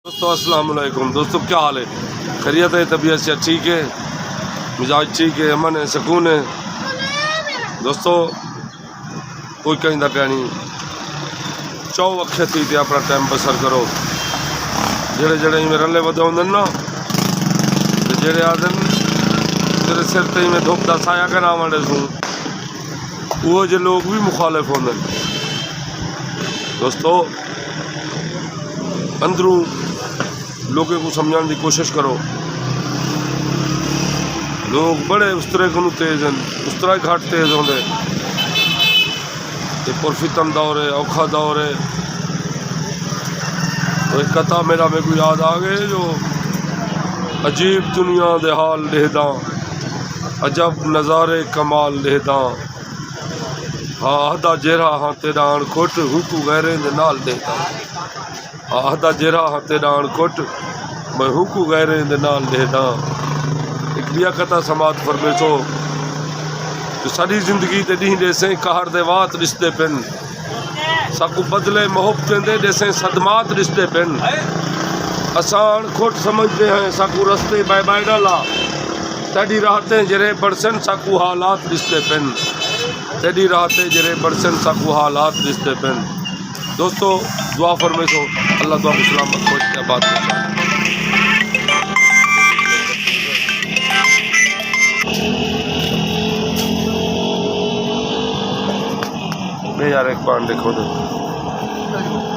दोस्तों अस्सलाम वालेकुम। दोस्तों क्या हाल है? खैरियत है? तबीयत से ठीक है? मिजाज ठीक है? अमन है? सुकून है? दोस्तों कोई कहता पिया नहीं, चौ अखे थी ते अपना टाइम बसर करो। जेड़े जेड़े में रले वधे होंदे ना ते जेड़े आदन तेरे सिर ते में धुप दा साया कना वंडे सूं, वो जे लोग भी मुखालिफ होंदे। दोस्तों अंदरों लोगों को समझाने की कोशिश करो। लोग बड़े उस तरह को तेज हैं, उस तरह घाट तेज होंगे। ये पुरफितन दौर है, औखा दौर है। तो एक कथा मेरे को याद आ गए जो अजीब दुनिया दे हाल लिखदा, अजब नज़ारे कमाल लिखदा। हाँ आदा जेरा हाँ तेरा अणखुट हुकू गहरे दे नाल देता। आदा जेरा हाँ तेरा अणखुट मैं हुकू गहरे दे नाल देता। एक बिया कथा समात फरमे सो तो सारी जिंदगी ते डी देसे कहर दे वात रिश्ते पिन, साकू बदले मोहब्बतें दे देसे सदमात रिश्ते पिन। असान खोट समझते हैं साकू रस्ते बाय बाय डाला, तेरी राहतें जरे बरसन साकू हालात रिश्ते पिन। तेरी राहतें जरे बरसन साकू हालात रिश्ते पिन। दोस्तों दुआ फरमे सो अल्लाह दुआ सलामत खोज के बात यार एक बार देखो तो